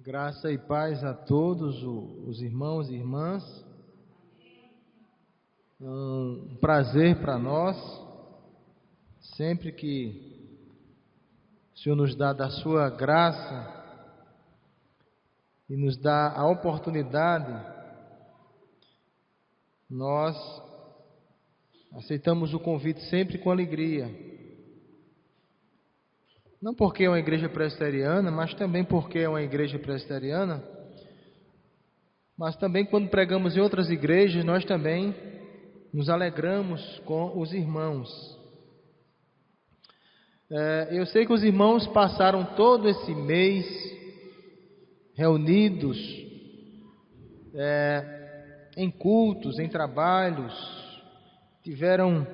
Graça e paz a todos os irmãos e irmãs. Um prazer para nós, sempre que o Senhor nos dá da sua graça e nos dá a oportunidade, nós aceitamos o convite sempre com alegria. Não porque é uma igreja presbiteriana, mas também porque é uma igreja presbiteriana, mas também quando pregamos em outras igrejas, nós também nos alegramos com os irmãos. Eu sei que os irmãos passaram todo esse mês reunidos em cultos, em trabalhos, tiveram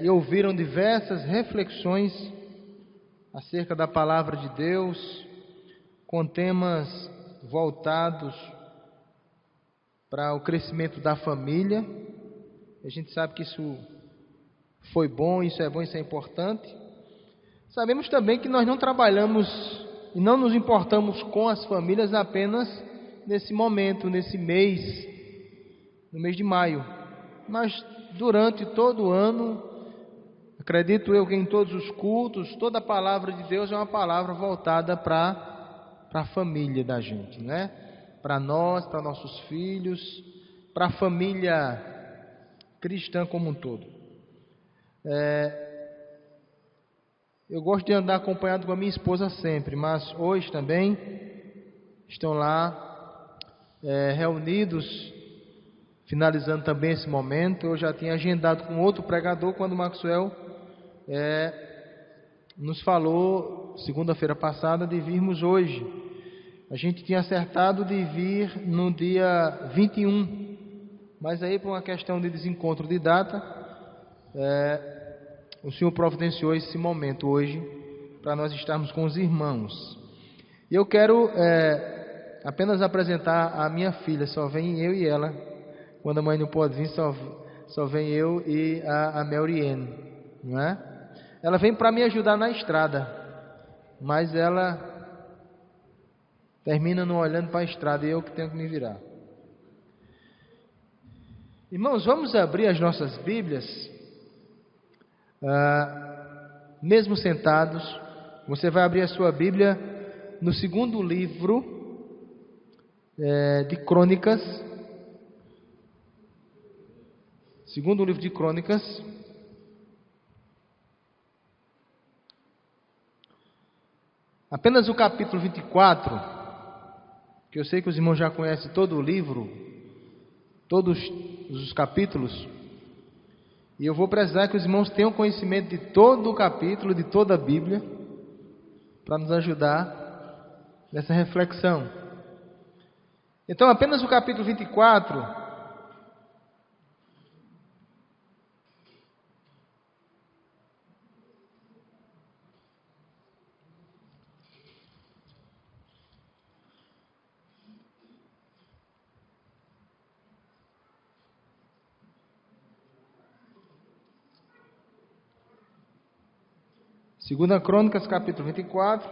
e ouviram diversas reflexões acerca da palavra de Deus, com temas voltados para o crescimento da família. A gente sabe que isso foi bom, isso é importante. Sabemos também que nós não trabalhamos e não nos importamos com as famílias apenas nesse momento, nesse mês, no mês de maio, mas durante todo o ano. Acredito eu que em todos os cultos, toda a palavra de Deus é uma palavra voltada para a família da gente, né? Para nós, para nossos filhos, para a família cristã como um todo. Eu gosto de andar acompanhado com a minha esposa sempre, mas hoje também estão lá reunidos, finalizando também esse momento. Eu já tinha agendado com outro pregador quando o Maxwell nos falou segunda-feira passada de virmos hoje. A gente tinha acertado de vir no dia 21, mas aí por uma questão de desencontro de data, o Senhor providenciou esse momento hoje para nós estarmos com os irmãos. E eu quero apenas apresentar a minha filha. Só vem eu e ela. Quando a mãe não pode vir, só vem eu e a Meriene, não é? Ela vem para me ajudar na estrada, mas ela termina não olhando para a estrada e eu que tenho que me virar. Irmãos, vamos abrir as nossas Bíblias, mesmo sentados. Você vai abrir a sua Bíblia no segundo livro de Crônicas. Segundo livro de Crônicas, apenas o capítulo 24, que eu sei que os irmãos já conhecem todo o livro, todos os capítulos, e eu vou precisar que os irmãos tenham conhecimento de todo o capítulo, de toda a Bíblia, para nos ajudar nessa reflexão. Então, apenas o capítulo 24... Segunda Crônicas, capítulo 24,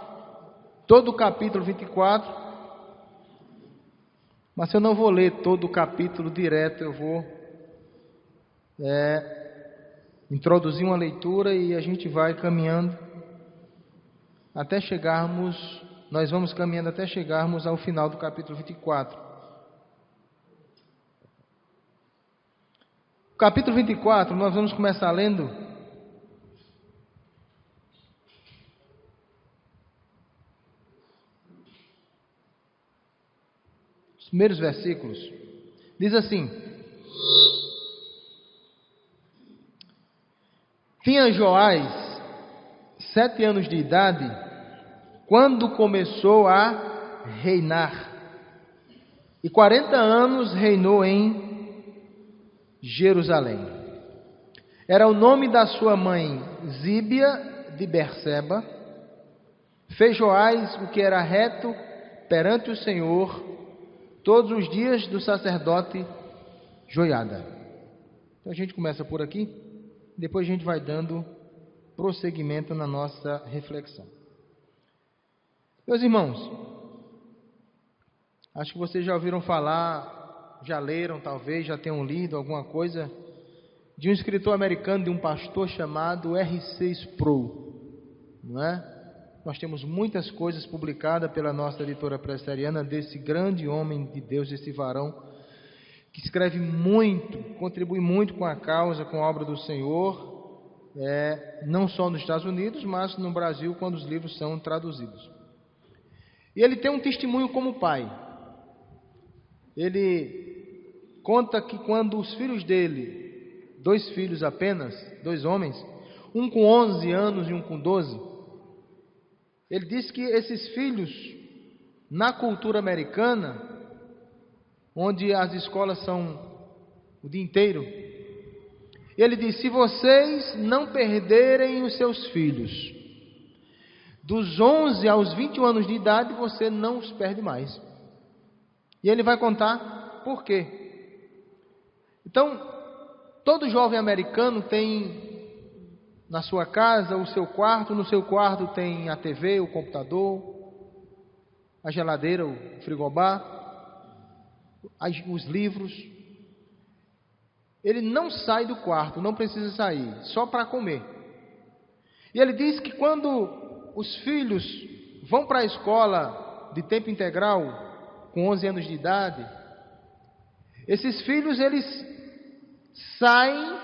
todo o capítulo 24, mas eu não vou ler todo o capítulo direto, eu vou introduzir uma leitura e a gente vai caminhando até chegarmos, nós vamos caminhando até chegarmos ao final do capítulo 24. O capítulo 24, nós vamos começar lendo os primeiros versículos. Diz assim: Tinha Joás 7 anos de idade quando começou a reinar, e 40 anos reinou em Jerusalém. Era o nome da sua mãe Zíbia de Berseba. Fez Joás o que era reto perante o Senhor todos os dias do sacerdote Joiada. Então a gente começa por aqui, depois a gente vai dando prosseguimento na nossa reflexão. Meus irmãos, acho que vocês já ouviram falar, já leram talvez, já tenham lido alguma coisa de um escritor americano, de um pastor chamado R.C. Sproul, não é? Nós temos muitas coisas publicadas pela nossa editora presbiteriana desse grande homem de Deus, desse varão, que escreve muito, contribui muito com a causa, com a obra do Senhor, não só nos Estados Unidos, mas no Brasil, quando os livros são traduzidos. E ele tem um testemunho como pai. Ele conta que quando os filhos dele, 2 filhos apenas, 2 homens, um com 11 anos e um com 12, ele disse que esses filhos, na cultura americana, onde as escolas são o dia inteiro, ele disse: se vocês não perderem os seus filhos, dos 11 aos 21 anos de idade, você não os perde mais. E ele vai contar por quê. Então, todo jovem americano tem na sua casa o seu quarto, no seu quarto tem a TV, o computador, a geladeira, o frigobar, os livros. Ele não sai do quarto, não precisa sair, só para comer. E ele diz que quando os filhos vão para a escola de tempo integral, com 11 anos de idade, esses filhos, eles saem,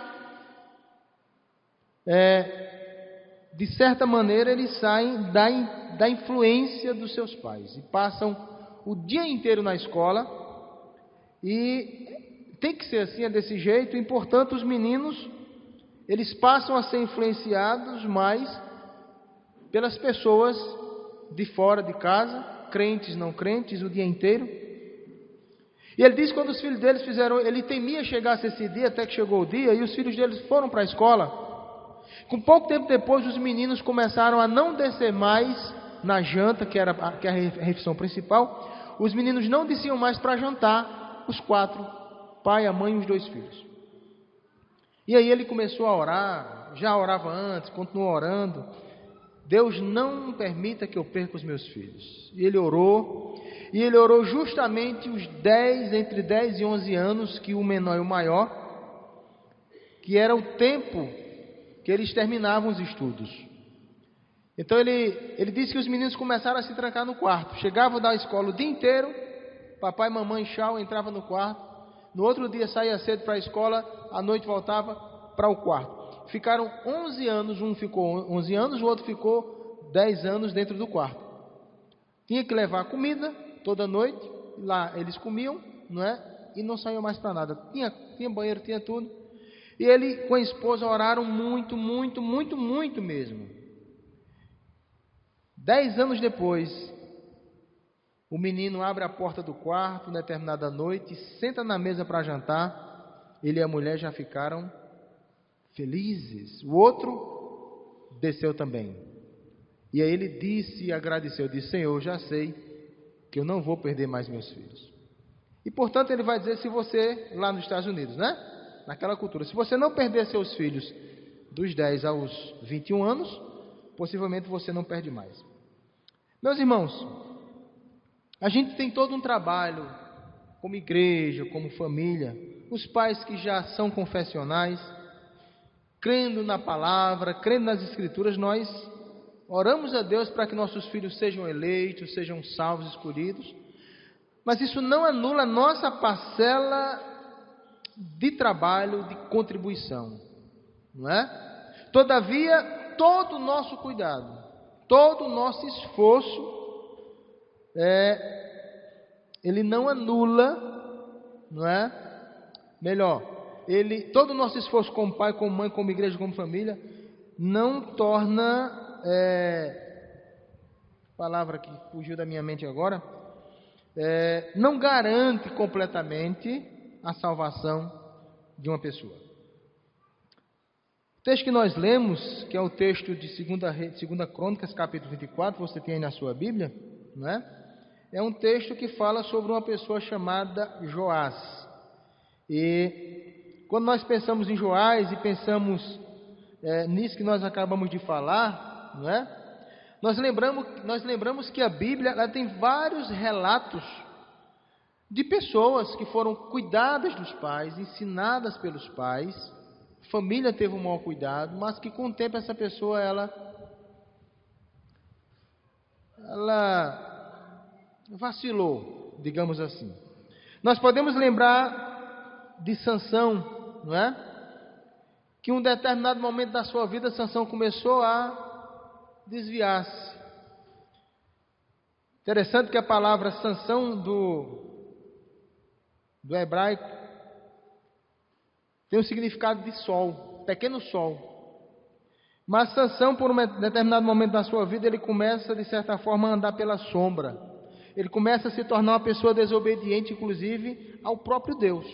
de certa maneira, eles saem da influência dos seus pais e passam o dia inteiro na escola. E tem que ser assim, é desse jeito. E, portanto, os meninos, eles passam a ser influenciados mais pelas pessoas de fora de casa, crentes, não crentes, o dia inteiro. E ele diz que quando os filhos deles fizeram, ele temia chegasse esse dia, até que chegou o dia, e os filhos deles foram para a escola. Com pouco tempo depois, os meninos começaram a não descer mais na janta, que era a refeição principal. Os meninos não desciam mais para jantar, os 4, pai, a mãe e os 2 filhos. E aí ele começou a orar, já orava antes, continuou orando. Deus, não permita que eu perca os meus filhos. E ele orou justamente os 10, entre 10 e 11 anos, que o menor e o maior, que era o tempo que eles terminavam os estudos. Então ele disse que os meninos começaram a se trancar no quarto. Chegavam da escola o dia inteiro, papai, mamãe, tchau, entrava no quarto. No outro dia saía cedo para a escola, à noite voltava para o quarto. Ficaram 11 anos, um ficou 11 anos, o outro ficou 10 anos dentro do quarto. Tinha que levar comida toda noite, lá eles comiam, não é? E não saíam mais para nada. Tinha banheiro, tinha tudo. E ele com a esposa oraram muito, muito, muito, muito mesmo. 10 anos depois, o menino abre a porta do quarto, determinada noite, senta na mesa para jantar. Ele e a mulher já ficaram felizes. O outro desceu também. E aí ele disse e agradeceu, disse: Senhor, já sei que eu não vou perder mais meus filhos. E portanto ele vai dizer, se você, lá nos Estados Unidos, né? Naquela cultura, se você não perder seus filhos dos 10 aos 21 anos, possivelmente você não perde mais. Meus irmãos, a gente tem todo um trabalho, como igreja, como família, os pais que já são confessionais, crendo na palavra, crendo nas escrituras, nós oramos a Deus para que nossos filhos sejam eleitos, sejam salvos, escolhidos, mas isso não anula a nossa parcela de trabalho, de contribuição, não é? Todavia, todo o nosso cuidado, todo o nosso esforço, ele não anula, não é? Melhor, todo o nosso esforço como pai, como mãe, como igreja, como família, não torna, palavra que fugiu da minha mente agora, não garante completamente a salvação de uma pessoa. O texto que nós lemos, que é o texto de 2 Crônicas, capítulo 24, você tem aí na sua Bíblia, não é? É um texto que fala sobre uma pessoa chamada Joás. E quando nós pensamos em Joás e pensamos nisso que nós acabamos de falar, não é? nós lembramos que a Bíblia ela tem vários relatos de pessoas que foram cuidadas dos pais, ensinadas pelos pais, a família teve um mau cuidado, mas que com o tempo essa pessoa ela vacilou, digamos assim. Nós podemos lembrar de Sansão, não é? Que em um determinado momento da sua vida, Sansão começou a desviar-se. Interessante que a palavra Sansão do hebraico tem o significado de sol, pequeno sol. Mas Sansão, por um determinado momento da sua vida, ele começa, de certa forma, a andar pela sombra. Ele começa a se tornar uma pessoa desobediente, inclusive, ao próprio Deus.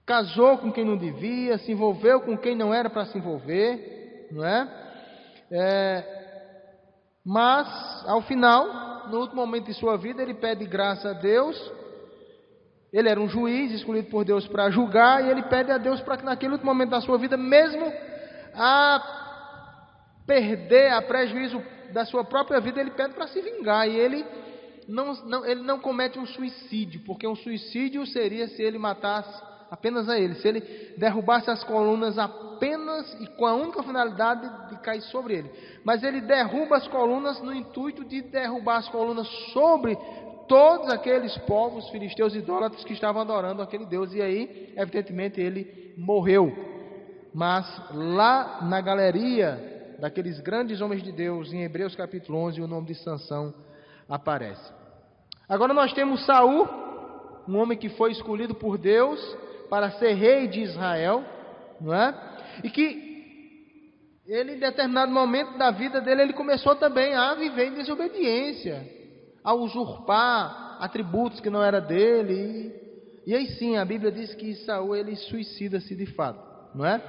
Casou com quem não devia, se envolveu com quem não era para se envolver, não é? Mas, ao final, no último momento de sua vida, ele pede graça a Deus. Ele era um juiz escolhido por Deus para julgar, e ele pede a Deus para que naquele último momento da sua vida, mesmo a perder, a prejuízo da sua própria vida, ele pede para se vingar. E ele não comete um suicídio, porque um suicídio seria se ele matasse apenas a ele, se ele derrubasse as colunas apenas e com a única finalidade de cair sobre ele. Mas ele derruba as colunas no intuito de derrubar as colunas sobre todos aqueles povos filisteus idólatras que estavam adorando aquele Deus. E aí, evidentemente, ele morreu. Mas lá na galeria daqueles grandes homens de Deus, em Hebreus capítulo 11, o nome de Sansão aparece. Agora nós temos Saul, um homem que foi escolhido por Deus para ser rei de Israel, não é? E que ele, em determinado momento da vida dele, ele começou também a viver em desobediência, a usurpar atributos que não era dele. E aí sim, a Bíblia diz que Saul, ele suicida-se de fato, não é?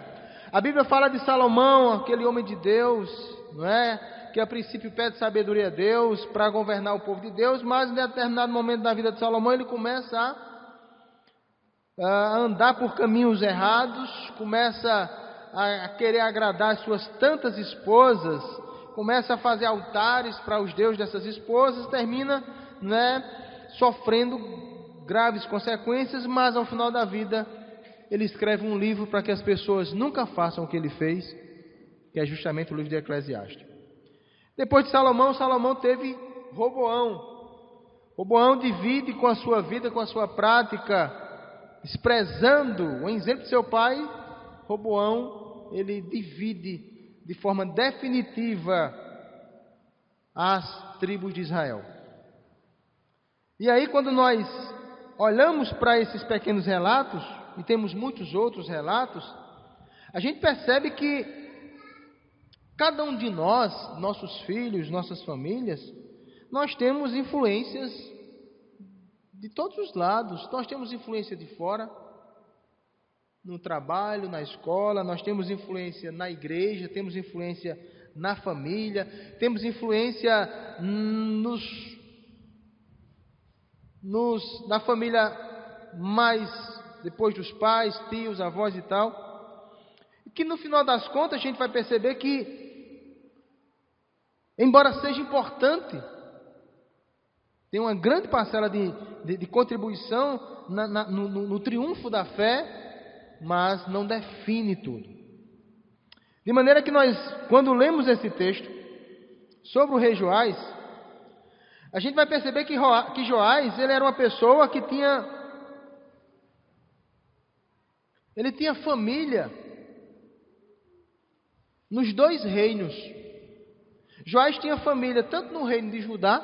A Bíblia fala de Salomão, aquele homem de Deus, não é? Que a princípio pede sabedoria a Deus para governar o povo de Deus, mas em determinado momento da vida de Salomão ele começa a andar por caminhos errados, começa a querer agradar as suas tantas esposas, começa a fazer altares para os deuses dessas esposas, termina, né, sofrendo graves consequências, mas ao final da vida ele escreve um livro para que as pessoas nunca façam o que ele fez, que é justamente o livro de Eclesiastes. Depois de Salomão, Salomão teve Roboão. Roboão divide com a sua vida, com a sua prática, desprezando o exemplo de seu pai. Roboão, ele divide de forma definitiva as tribos de Israel. E aí, quando nós olhamos para esses pequenos relatos, e temos muitos outros relatos, a gente percebe que cada um de nós, nossos filhos, nossas famílias, nós temos influências de todos os lados. Nós temos influência de fora, no trabalho, na escola, nós temos influência na igreja, temos influência na família, temos influência na família mais depois dos pais, tios, avós e tal. E que no final das contas a gente vai perceber que, embora seja importante, tem uma grande parcela de contribuição no triunfo da fé, mas não define tudo. De maneira que nós, quando lemos esse texto sobre o rei Joás, a gente vai perceber que Joás, ele era uma pessoa que tinha família nos dois reinos. Joás tinha família tanto no reino de Judá,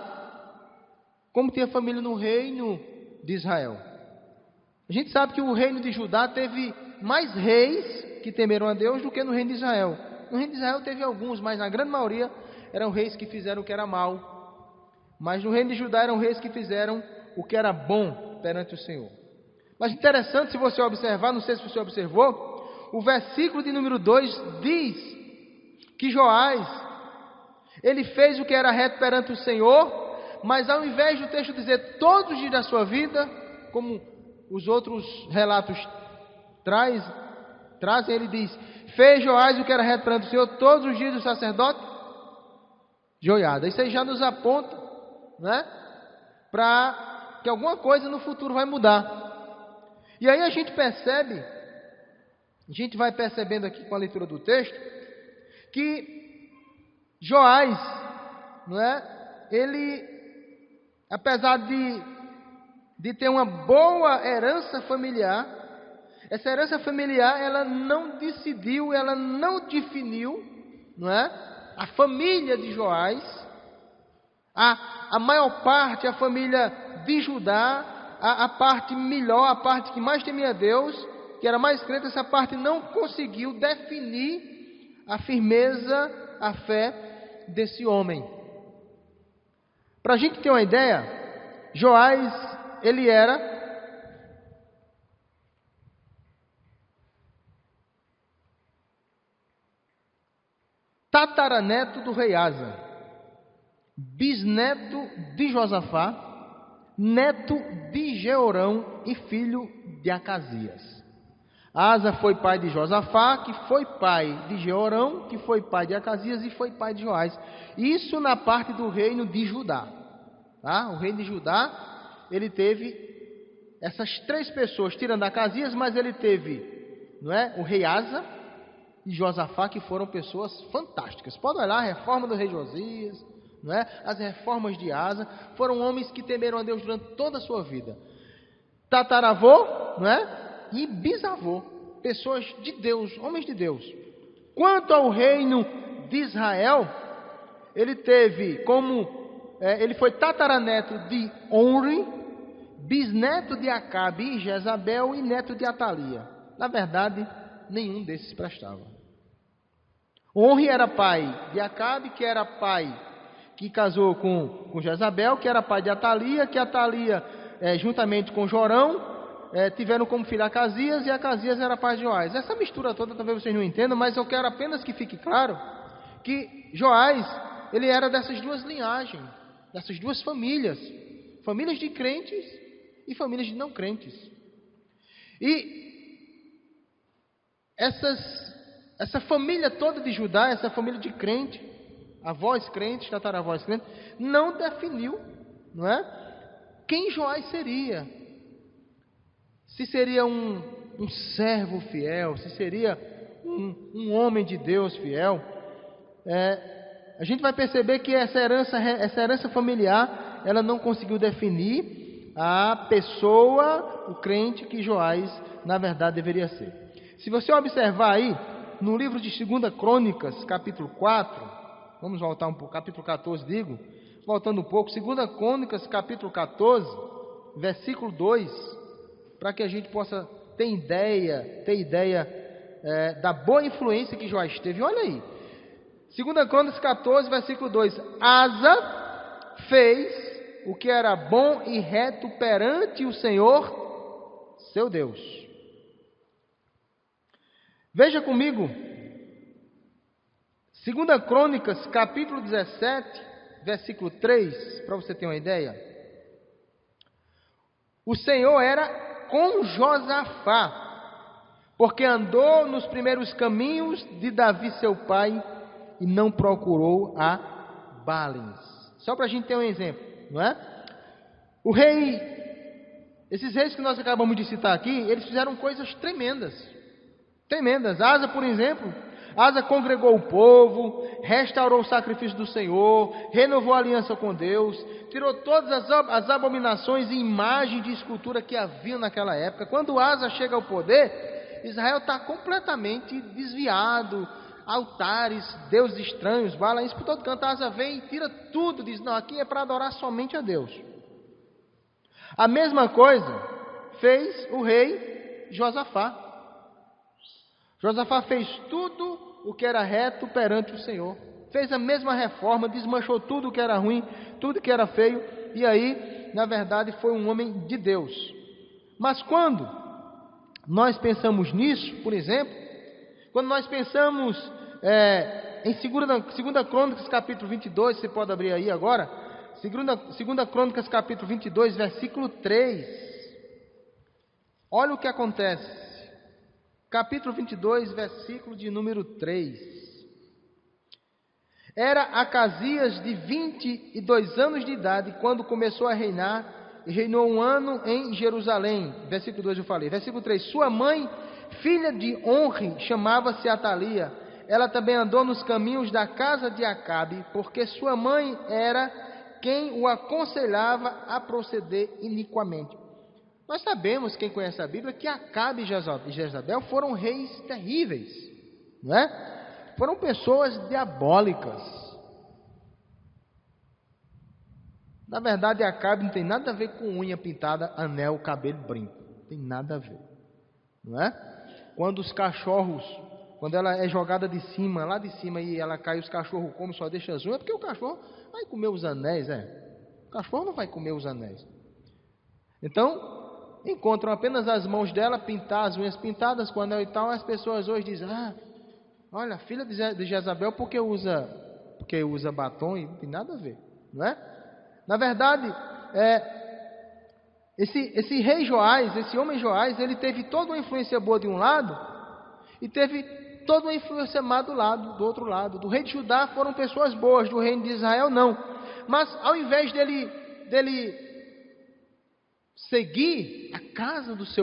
como tinha família no reino de Israel. A gente sabe que o reino de Judá teve mais reis que temeram a Deus do que no reino de Israel. No reino de Israel teve alguns, mas na grande maioria eram reis que fizeram o que era mal. Mas no reino de Judá eram reis que fizeram o que era bom perante o Senhor. Mas interessante, se você observar, não sei se você observou, o versículo de número 2 diz que Joás, ele fez o que era reto perante o Senhor, mas ao invés do texto dizer todos os dias da sua vida, como os outros relatos trazem, ele diz, fez Joás o que era reto perante o Senhor todos os dias do sacerdote? joiada. Isso aí já nos aponta, né, para que alguma coisa no futuro vai mudar. E aí a gente vai percebendo aqui com a leitura do texto, que Joás, não é, ele, apesar de ter uma boa herança familiar, essa herança familiar, ela não decidiu, ela não definiu, não é, a família de Joás, a maior parte, a família de Judá, a parte melhor, a parte que mais temia a Deus, que era mais crente, essa parte não conseguiu definir a firmeza, a fé desse homem. Para a gente ter uma ideia, Joás, ele era tataraneto do rei Asa, bisneto de Josafá, neto de Jeorão e filho de Acasias. Asa foi pai de Josafá, que foi pai de Jeorão, que foi pai de Acasias e foi pai de Joás. Isso na parte do reino de Judá. Tá? O reino de Judá, ele teve essas três pessoas, tirando Acasias, mas ele teve, não é, o rei Asa e Josafá, que foram pessoas fantásticas. Pode olhar a reforma do rei Josias, não é? As reformas de Asa, foram homens que temeram a Deus durante toda a sua vida. Tataravô, não é? E bisavô, pessoas de Deus, homens de Deus. Quanto ao reino de Israel, ele teve ele foi tataraneto de Onri, bisneto de Acabe e Jezabel e neto de Atalia. Na verdade, nenhum desses prestava. Onri era pai de Acabe, que era pai que casou com Jezabel, que era pai de Atalia, que Atalia, juntamente com Jorão, tiveram como filho Acasias, e Acasias era pai de Joás. Essa mistura toda talvez vocês não entendam, mas eu quero apenas que fique claro que Joás, ele era dessas duas linhagens, dessas duas famílias de crentes e famílias de não crentes. E essa família toda de Judá, essa família de crente, avós crentes, tataravós crentes, não definiu, não é, quem Joás seria. Se seria um servo fiel, se seria um homem de Deus fiel. A gente vai perceber que essa herança familiar, ela não conseguiu definir a pessoa, o crente que Joás, na verdade, deveria ser. Se você observar aí, no livro de 2 Crônicas, capítulo 4, vamos voltar um pouco, capítulo 14, voltando um pouco, 2 Crônicas, capítulo 14, versículo 2, para que a gente possa ter ideia da boa influência que Joás teve. Olha aí, 2 Crônicas 14, versículo 2, Asa fez o que era bom e reto perante o Senhor, seu Deus. Veja comigo, 2 Crônicas, capítulo 17, versículo 3, para você ter uma ideia. O Senhor era com Josafá, porque andou nos primeiros caminhos de Davi seu pai, e não procurou a Baalins. Só para a gente ter um exemplo, não é? Esses reis que nós acabamos de citar aqui, eles fizeram coisas tremendas. Asa, por exemplo, Asa congregou o povo, restaurou o sacrifício do Senhor, renovou a aliança com Deus, tirou todas as abominações e imagens de escultura que havia naquela época. Quando Asa chega ao poder, Israel está completamente desviado, altares, deuses estranhos, Baalins por todo canto. Asa vem e tira tudo, diz, não, aqui é para adorar somente a Deus. A mesma coisa fez o rei Josafá. Josafá fez tudo o que era reto perante o Senhor. Fez a mesma reforma, desmanchou tudo o que era ruim, tudo que era feio. E aí, na verdade, foi um homem de Deus. Mas quando nós pensamos nisso, por exemplo, quando nós pensamos em 2 Crônicas capítulo 22, você pode abrir aí agora, 2 Crônicas capítulo 22, versículo 3. Olha o que acontece. Capítulo 22, versículo de número 3. Era Acasias de 22 anos de idade quando começou a reinar, e reinou 1 ano em Jerusalém. Versículo 2 eu falei. Versículo 3. Sua mãe, filha de Onri, chamava-se Atalia. Ela também andou nos caminhos da casa de Acabe, porque sua mãe era quem o aconselhava a proceder iniquamente. Nós sabemos, quem conhece a Bíblia, que Acabe e Jezabel foram reis terríveis, não é? Foram pessoas diabólicas. Na verdade, Acabe não tem nada a ver com unha pintada, anel, cabelo, brinco. Não tem nada a ver, não é? Quando os cachorros, quando ela é jogada de cima, lá de cima, e ela cai, os cachorros comem, só deixa as unhas, porque o cachorro vai comer os anéis, O cachorro não vai comer os anéis. Então, encontram apenas as mãos dela, pintar as unhas pintadas com anel e tal. As pessoas hoje dizem: olha, filha de Jezabel, porque usa batom, e não tem nada a ver, não é? Na verdade, esse rei Joás, esse homem Joás, ele teve toda uma influência boa de um lado e teve toda uma influência má do outro lado. Do rei de Judá foram pessoas boas, do reino de Israel não. Mas ao invés dele seguir a casa dos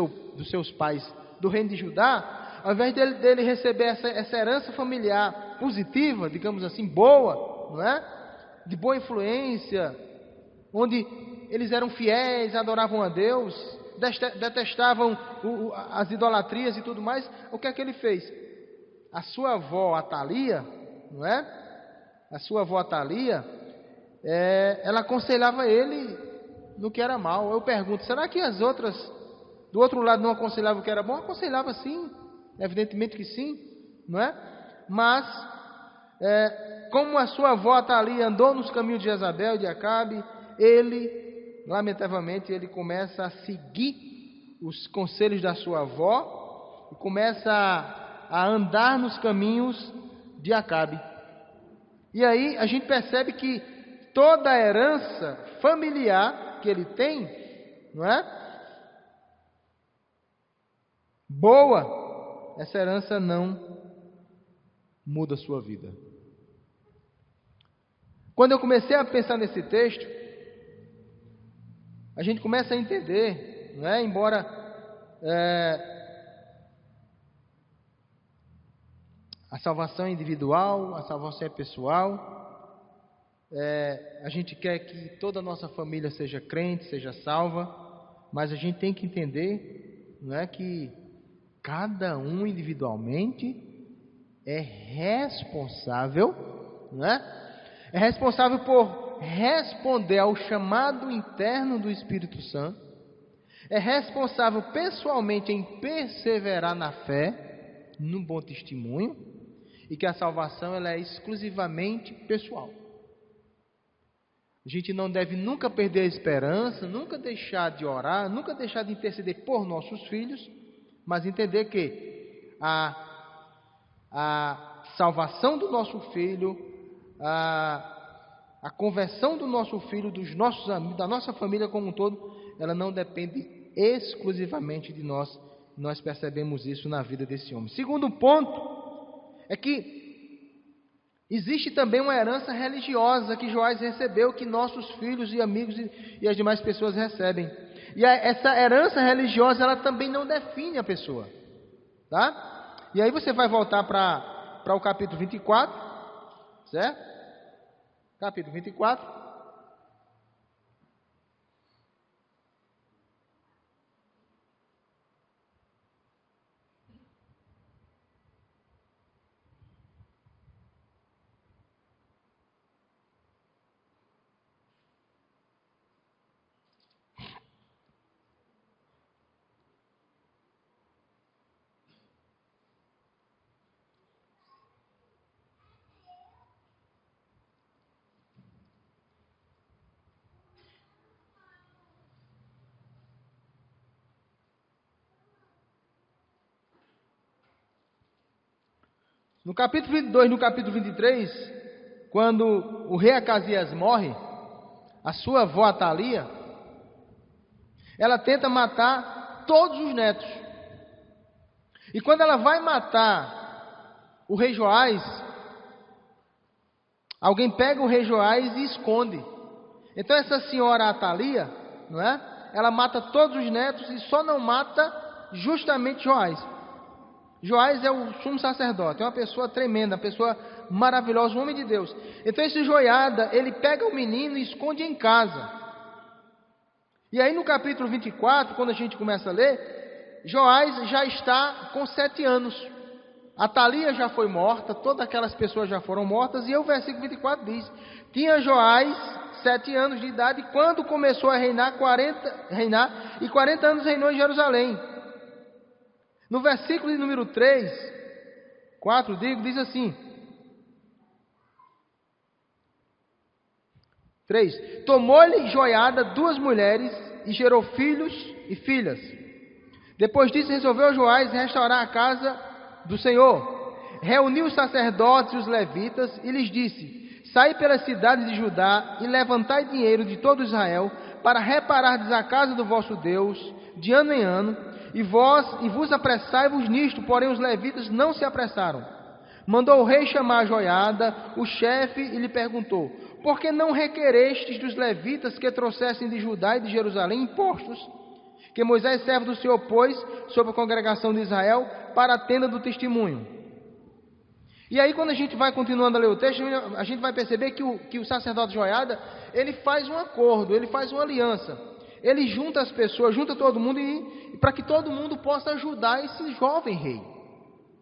seus pais do reino de Judá, ao invés dele receber essa herança familiar positiva, digamos assim, boa, não é? De boa influência, onde eles eram fiéis, adoravam a Deus, detestavam as idolatrias e tudo mais, o que é que ele fez? A sua avó Atalia, não é? A sua avó Atalia, ela aconselhava ele no que era mal. Eu pergunto, será que as outras do outro lado não aconselhavam o que era bom? Aconselhava sim, evidentemente que sim, não é? Mas, como a sua avó Atalia andou nos caminhos de Jezabel e de Acabe, ele, lamentavelmente, ele começa a seguir os conselhos da sua avó e começa a andar nos caminhos de Acabe. E aí a gente percebe que toda a herança familiar que ele tem, não é? Boa, essa herança não muda a sua vida. Quando eu comecei a pensar nesse texto, a gente começa a entender, não é? Embora a salvação é individual, a salvação é pessoal, a gente quer que toda a nossa família seja crente, seja salva, mas a gente tem que entender, não é, que cada um individualmente é responsável, não é? É responsável por responder ao chamado interno do Espírito Santo, é responsável pessoalmente em perseverar na fé, no bom testemunho, e que a salvação ela é exclusivamente pessoal. A gente não deve nunca perder a esperança, nunca deixar de orar, nunca deixar de interceder por nossos filhos, mas entender que a salvação do nosso filho, a conversão do nosso filho, dos nossos amigos, da nossa família como um todo, ela não depende exclusivamente de nós. Nós percebemos isso na vida desse homem. Segundo ponto é que existe também uma herança religiosa que Joás recebeu, que nossos filhos e amigos e as demais pessoas recebem. E essa herança religiosa, ela também não define a pessoa, tá? E aí você vai voltar para o capítulo 24, certo? Capítulo 24. No capítulo 22, no capítulo 23, quando o rei Acasias morre, a sua avó Atalia, ela tenta matar todos os netos. E quando ela vai matar o rei Joás, Alguém pega o rei Joás e esconde. Então essa senhora Atalia, não é? Ela mata todos os netos e só não mata justamente Joás. Joás é o sumo sacerdote, é uma pessoa tremenda, uma pessoa maravilhosa, um homem de Deus. Então esse Joiada, ele pega o menino e esconde em casa. E aí no capítulo 24, quando a gente começa a ler, Joás já está com 7 anos. Atalia já foi morta, todas aquelas pessoas já foram mortas, e o versículo 24 diz: tinha Joás 7 anos de idade quando começou a reinar, e 40 anos reinou em Jerusalém. No versículo de número 4, diz assim: 3. Tomou-lhe Joiada 2 mulheres e gerou filhos e filhas. Depois disso resolveu Joás restaurar a casa do Senhor. Reuniu os sacerdotes e os levitas e lhes disse: saí pelas cidades de Judá e levantai dinheiro de todo Israel para reparardes a casa do vosso Deus de ano em ano, e vos apressai-vos nisto. Porém os levitas não se apressaram. Mandou o rei chamar Joiada, o chefe, e lhe perguntou: por que não requerestes dos levitas que trouxessem de Judá e de Jerusalém impostos, que Moisés, servo do Senhor, pôs sobre a congregação de Israel para a tenda do testemunho? E aí, quando a gente vai continuando a ler o texto, a gente vai perceber que o sacerdote Joiada, ele faz um acordo, ele faz uma aliança. Ele junta as pessoas, junta todo mundo, e para que todo mundo possa ajudar esse jovem rei,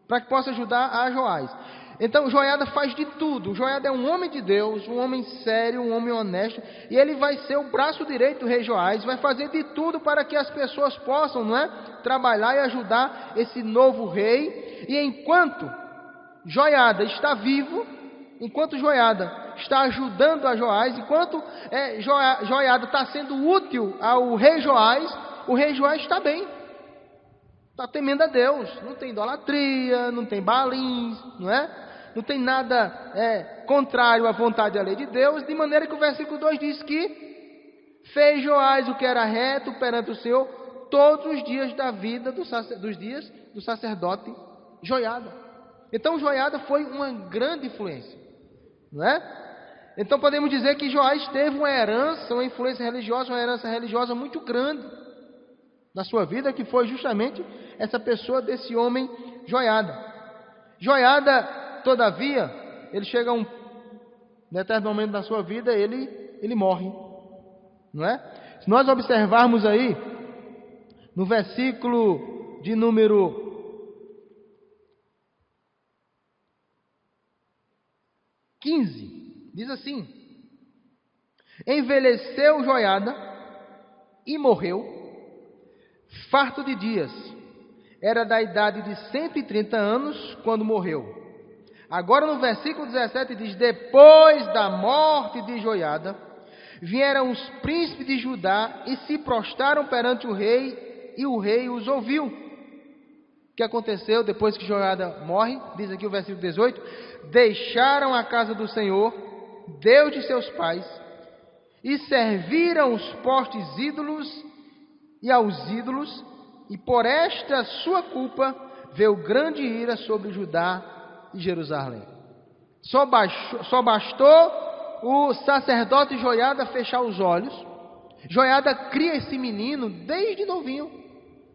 para que possa ajudar a Joás. Então Joiada faz de tudo. Joiada é um homem de Deus, um homem sério, um homem honesto, e ele vai ser o braço direito do rei Joás, vai fazer de tudo para que as pessoas possam, não é, trabalhar e ajudar esse novo rei. E enquanto Joiada está vivo, enquanto Joiada está ajudando a Joás, enquanto Joiada está sendo útil ao rei Joás, o rei Joás está bem, está temendo a Deus, não tem idolatria, não tem balins, não é? Não tem nada contrário à vontade e à lei de Deus, de maneira que o versículo 2 diz que fez Joás o que era reto perante o Senhor todos os dias da vida dos dias do sacerdote Joiada. Então Joiada foi uma grande influência, não é? Então podemos dizer que Joás teve uma herança, uma influência religiosa, uma herança religiosa muito grande na sua vida, que foi justamente essa pessoa desse homem Joiada. Joiada, todavia, ele chega a um determinado momento da sua vida, ele morre, não é? Se nós observarmos aí, no versículo de número 15, diz assim: envelheceu Joiada e morreu, farto de dias, era da idade de 130 anos quando morreu. Agora no versículo 17 diz: depois da morte de Joiada, vieram os príncipes de Judá e se prostraram perante o rei, e o rei os ouviu. O que aconteceu depois que Joiada morre? Diz aqui o versículo 18: deixaram a casa do Senhor, Deus de seus pais, e serviram os postes ídolos e aos ídolos, e por esta sua culpa veio grande ira sobre Judá e Jerusalém. Só bastou o sacerdote Joiada fechar os olhos. Joiada cria esse menino desde novinho,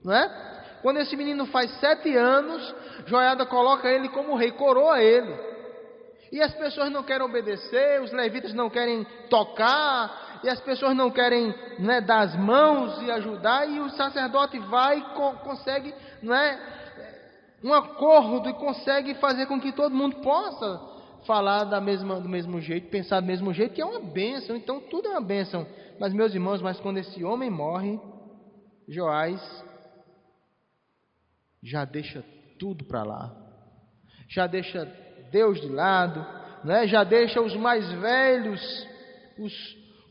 não é? Quando esse menino faz 7 anos, Joiada coloca ele como rei, coroa ele. E as pessoas não querem obedecer, os levitas não querem tocar, e as pessoas não querem, né, dar as mãos e ajudar, e o sacerdote vai e consegue, né, um acordo, e consegue fazer com que todo mundo possa falar do mesmo jeito, pensar do mesmo jeito, que é uma bênção. Então tudo é uma bênção. Mas meus irmãos, quando esse homem morre, Joás já deixa tudo para lá, já deixa Deus de lado, né? Já deixa os mais velhos,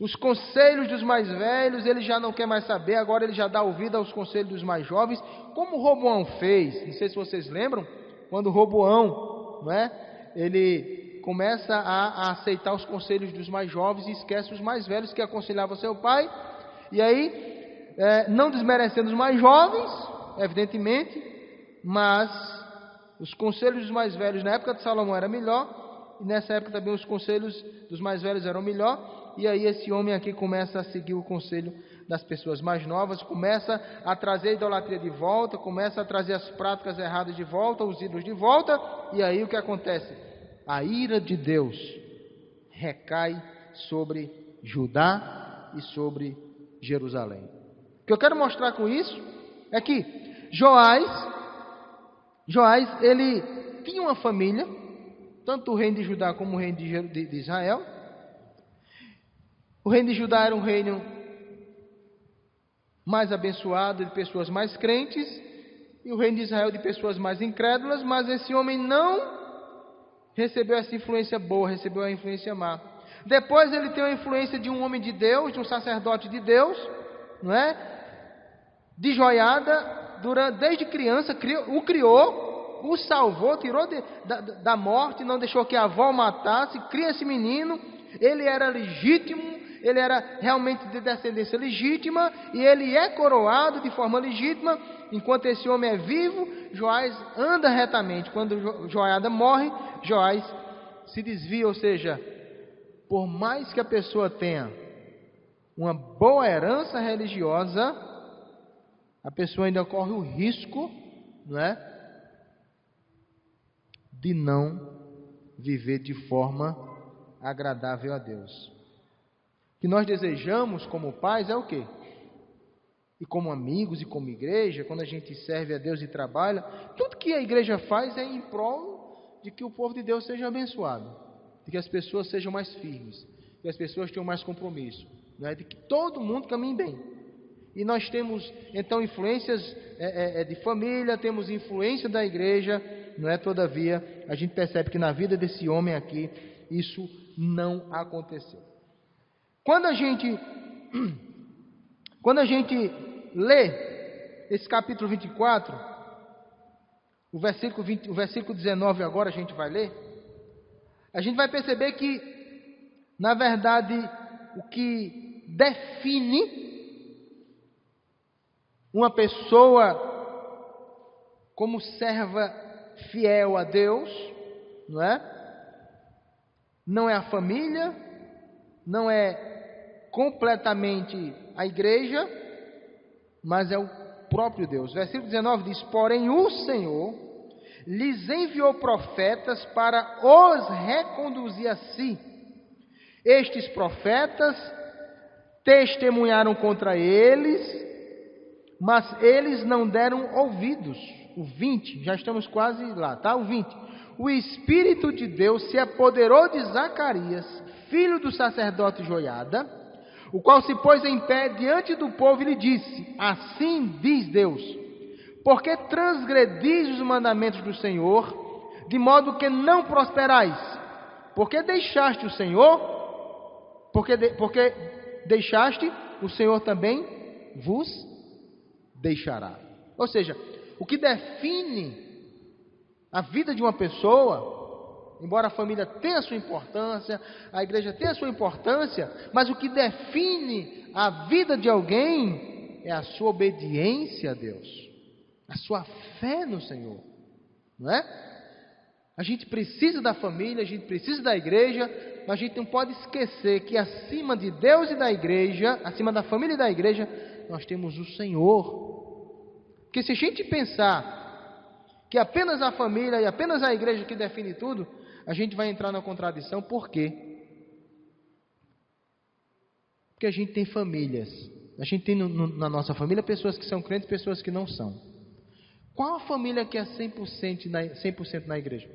os conselhos dos mais velhos, ele já não quer mais saber. Agora ele já dá ouvido aos conselhos dos mais jovens, como Roboão fez. Não sei se vocês lembram, quando Roboão, não é? Ele começa a aceitar os conselhos dos mais jovens e esquece os mais velhos que aconselhavam seu pai. E aí, não desmerecendo os mais jovens, evidentemente, mas os conselhos dos mais velhos na época de Salomão era melhor. e nessa época também os conselhos dos mais velhos eram melhor, e aí esse homem aqui começa a seguir o conselho das pessoas mais novas, começa a trazer a idolatria de volta, começa a trazer as práticas erradas de volta, os ídolos de volta, e aí o que acontece? A ira de Deus recai sobre Judá e sobre Jerusalém. O que eu quero mostrar com isso é que Joás, ele tinha uma família, tanto o reino de Judá como o reino de Israel. O reino de Judá era um reino mais abençoado, de pessoas mais crentes, e o reino de Israel de pessoas mais incrédulas, mas esse homem não recebeu essa influência boa, recebeu a influência má. Depois ele tem a influência de um homem de Deus, de um sacerdote de Deus, não é? De Joiada, desde criança, o criou, o salvou, tirou da morte, não deixou que a avó o matasse, cria esse menino, ele era legítimo, ele era realmente de descendência legítima, e ele é coroado de forma legítima. Enquanto esse homem é vivo, Joás anda retamente. Quando Joiada morre, Joás se desvia, ou seja, por mais que a pessoa tenha uma boa herança religiosa, a pessoa ainda corre o risco, não é, de não viver de forma agradável a Deus. O que nós desejamos como pais é o quê? E como amigos e como igreja, quando a gente serve a Deus e trabalha, tudo que a igreja faz é em prol de que o povo de Deus seja abençoado, de que as pessoas sejam mais firmes, de que as pessoas tenham mais compromisso, não é? De que todo mundo caminhe bem. E nós temos então influências de família, temos influência da igreja, não é? Todavia, a gente percebe que na vida desse homem aqui, isso não aconteceu. Quando a gente lê esse capítulo 24, o versículo 19 agora a gente vai ler, a gente vai perceber que, na verdade, o que define uma pessoa como serva fiel a Deus, não é? Não é a família, não é completamente a igreja, mas é o próprio Deus. Versículo 19 diz: porém o Senhor lhes enviou profetas para os reconduzir a si. Estes profetas testemunharam contra eles, mas eles não deram ouvidos. O 20, já estamos quase lá, tá? O 20. O Espírito de Deus se apoderou de Zacarias, filho do sacerdote Joiada, o qual se pôs em pé diante do povo e lhe disse: assim diz Deus, porque transgredis os mandamentos do Senhor, de modo que não prosperais, porque deixaste o Senhor, porque deixaste, o Senhor também vos deixará. Ou seja, o que define a vida de uma pessoa, embora a família tenha a sua importância, a igreja tenha a sua importância, mas o que define a vida de alguém é a sua obediência a Deus, a sua fé no Senhor, não é? A gente precisa da família, a gente precisa da igreja, mas a gente não pode esquecer que acima de Deus e da igreja, acima da família e da igreja, nós temos o Senhor. Porque se a gente pensar que apenas a família e apenas a igreja que define tudo, a gente vai entrar na contradição. Por quê? Porque a gente tem famílias. A gente tem na nossa família pessoas que são crentes e pessoas que não são. Qual a família que é 100% na igreja?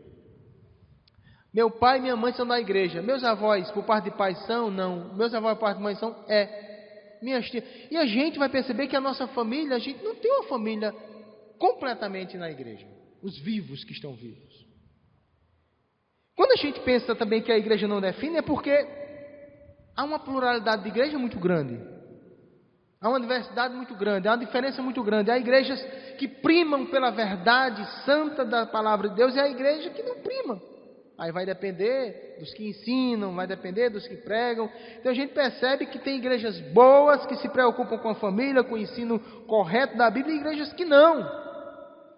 Meu pai e minha mãe são da igreja. Meus avós, por parte de pai, são? Não. Meus avós, por parte de mãe, são? Minhas tias. E a gente vai perceber que a nossa família, a gente não tem uma família completamente na igreja. Os vivos que estão vivos. Quando a gente pensa também que a igreja não define, é porque há uma pluralidade de igreja muito grande. Há uma diversidade muito grande, há uma diferença muito grande. Há igrejas que primam pela verdade santa da palavra de Deus e há igreja que não prima. Aí vai depender dos que ensinam, vai depender dos que pregam. Então a gente percebe que tem igrejas boas que se preocupam com a família, com o ensino correto da Bíblia, e igrejas que não.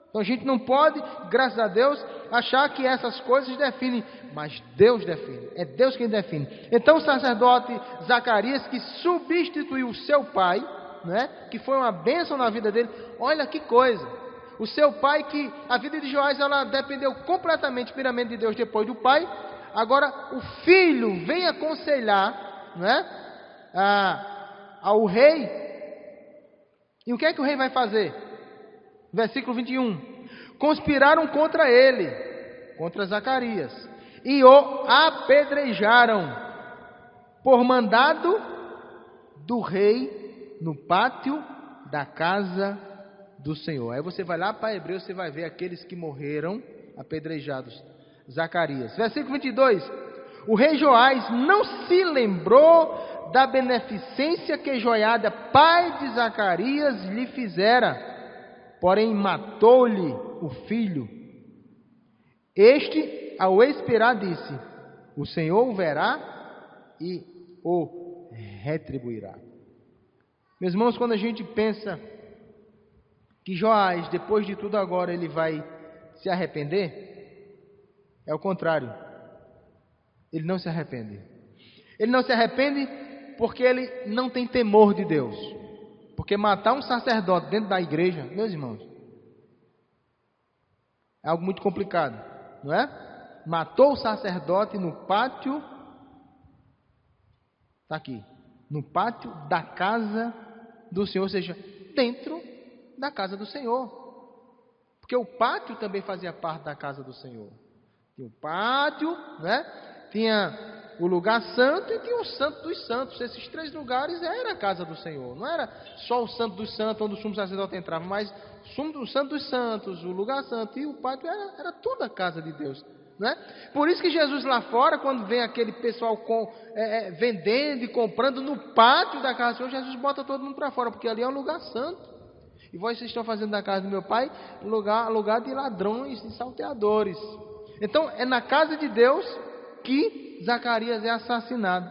Então a gente não pode, graças a Deus, achar que essas coisas definem, mas Deus define, é Deus quem define. Então o sacerdote Zacarias, que substituiu o seu pai, né, que foi uma bênção na vida dele, olha que coisa, o seu pai, que a vida de Joás ela dependeu completamente, primeiramente de Deus, depois do pai, agora o filho vem aconselhar, né, ao rei, e o que é que o rei vai fazer? Versículo 21. Conspiraram contra ele, contra Zacarias, e o apedrejaram, por mandado do rei, no pátio da casa do Senhor. Aí você vai lá para Hebreus, você vai ver aqueles que morreram apedrejados. Zacarias. Versículo 22. O rei Joás não se lembrou da beneficência que Joiada, pai de Zacarias, lhe fizera, porém matou-lhe o filho. Este, ao expirar, disse: o Senhor o verá e o retribuirá. Meus irmãos, quando a gente pensa que Joás, depois de tudo agora, ele vai se arrepender, é o contrário. Ele não se arrepende. Ele não se arrepende porque ele não tem temor de Deus. Porque matar um sacerdote dentro da igreja, meus irmãos, é algo muito complicado, não é? Matou o sacerdote no pátio, está aqui, no pátio da casa do Senhor, ou seja, dentro da casa do Senhor. Porque o pátio também fazia parte da casa do Senhor. Tinha o pátio, né? Tinha o lugar santo e tinha o santo dos santos. Esses três lugares era a casa do Senhor. Não era só o santo dos santos, onde o sumo sacerdote entrava, mas o santo dos santos, o lugar santo e o pátio era tudo a casa de Deus, né? Por isso que Jesus lá fora, quando vem aquele pessoal vendendo e comprando no pátio da casa do Senhor, Jesus bota todo mundo para fora, porque ali é um lugar santo. E vocês estão fazendo da casa do meu pai lugar de ladrões, de salteadores. Então é na casa de Deus que Zacarias é assassinado.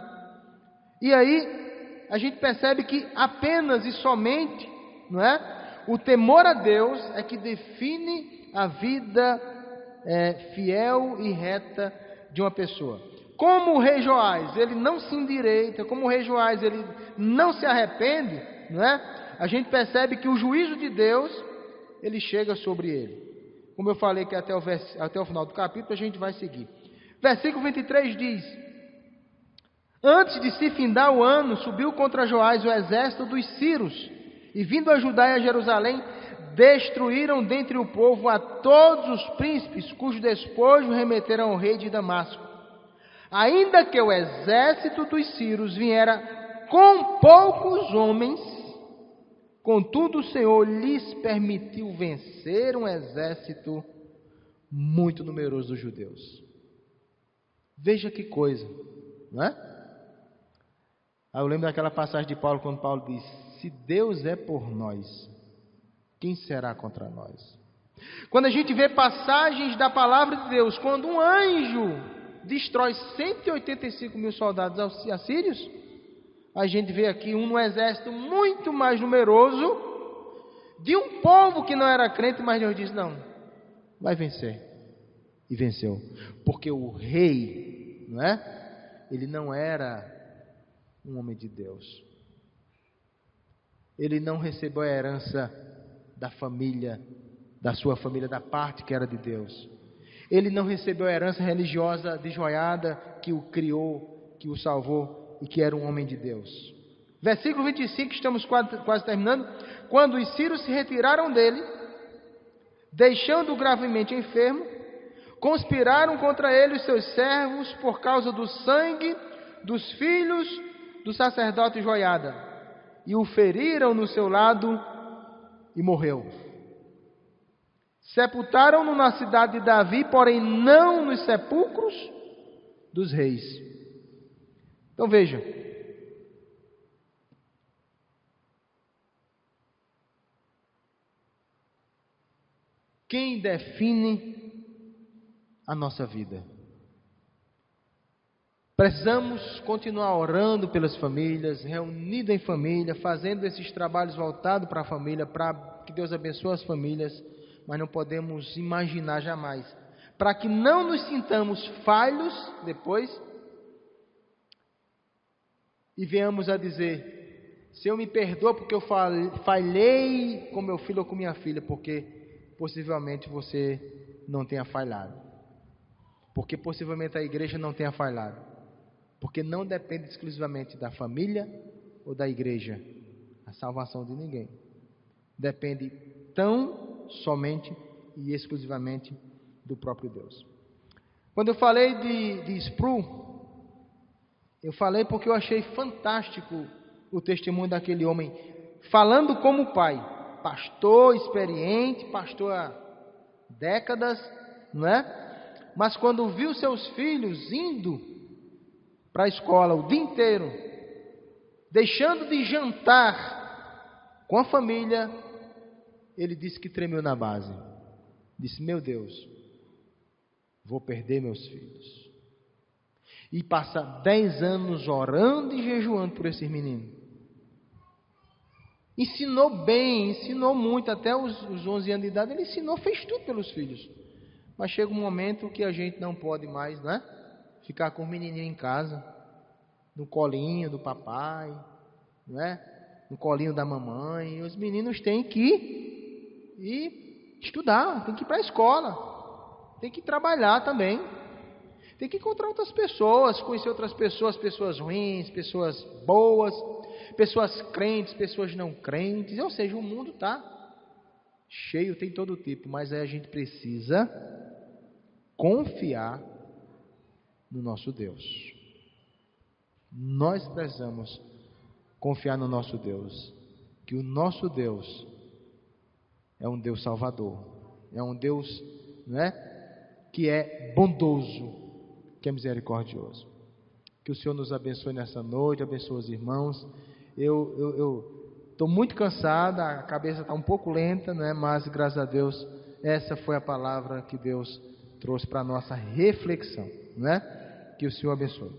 E aí a gente percebe que apenas e somente, não é, o temor a Deus é que define a vida fiel e reta de uma pessoa. Como o rei Joás, ele não se endireita, como o rei Joás, ele não se arrepende, não é? A gente percebe que o juízo de Deus, ele chega sobre ele. Como eu falei que até o final do capítulo, a gente vai seguir. Versículo 23 diz: antes de se findar o ano, subiu contra Joás o exército dos Círios, e vindo a Judá e a Jerusalém, destruíram dentre o povo a todos os príncipes, cujo despojo remeteram ao rei de Damasco. Ainda que o exército dos Círios viera com poucos homens, contudo o Senhor lhes permitiu vencer um exército muito numeroso dos judeus. Veja que coisa, não é? Eu lembro daquela passagem de Paulo, quando Paulo diz: se Deus é por nós, quem será contra nós? Quando a gente vê passagens da palavra de Deus, quando um anjo destrói 185 mil soldados assírios, a gente vê aqui um exército muito mais numeroso de um povo que não era crente, mas Deus diz: não, vai vencer. E venceu, porque o rei, não é? Ele não era um homem de Deus. Ele não recebeu a herança da família, da sua família, da parte que era de Deus. Ele não recebeu a herança religiosa de Joiada, que o criou, que o salvou e que era um homem de Deus. Versículo 25, estamos quase terminando. Quando os sírios se retiraram dele, deixando-o gravemente enfermo, conspiraram contra ele os seus servos por causa do sangue dos filhos do sacerdote Joiada, e o feriram no seu lado e morreu. Sepultaram-no na cidade de Davi, porém não nos sepulcros dos reis. Então veja, quem define a nossa vida? Precisamos continuar orando pelas famílias, reunidos em família, fazendo esses trabalhos voltados para a família, para que Deus abençoe as famílias. mas não podemos imaginar jamais. Para que não nos sintamos falhos depois e venhamos a dizer: Senhor, me perdoa porque eu falhei com meu filho ou com minha filha, porque possivelmente você não tenha falhado. Porque possivelmente a igreja não tenha falhado. Porque não depende exclusivamente da família ou da igreja a salvação de ninguém. Depende tão somente e exclusivamente do próprio Deus. Quando eu falei de Sproul, eu falei porque eu achei fantástico o testemunho daquele homem, falando como pai, pastor experiente, pastor há décadas, não é? Mas quando viu seus filhos indo para a escola o dia inteiro, deixando de jantar com a família, ele disse que tremeu na base. Disse: meu Deus, vou perder meus filhos. E passa 10 anos orando e jejuando por esses meninos. Ensinou bem, ensinou muito, até os 11 anos de idade ele ensinou, fez tudo pelos filhos. Mas chega um momento que a gente não pode mais, né? Ficar com o menininho em casa, no colinho do papai, não é? No colinho da mamãe. Os meninos têm que ir estudar, têm que ir para a escola, têm que trabalhar também, tem que encontrar outras pessoas, conhecer outras pessoas, pessoas ruins, pessoas boas, pessoas crentes, pessoas não crentes. Ou seja, o mundo está cheio, tem todo tipo, mas aí a gente precisa confiar no nosso Deus. Nós precisamos confiar no nosso Deus, que o nosso Deus é um Deus salvador, é um Deus, não é, que é bondoso, que é misericordioso. Que o Senhor nos abençoe nessa noite, abençoe os irmãos. Eu estou muito cansado, a cabeça está um pouco lenta, não é? Mas graças a Deus essa foi a palavra que Deus trouxe para a nossa reflexão, não é? Que o Senhor abençoe.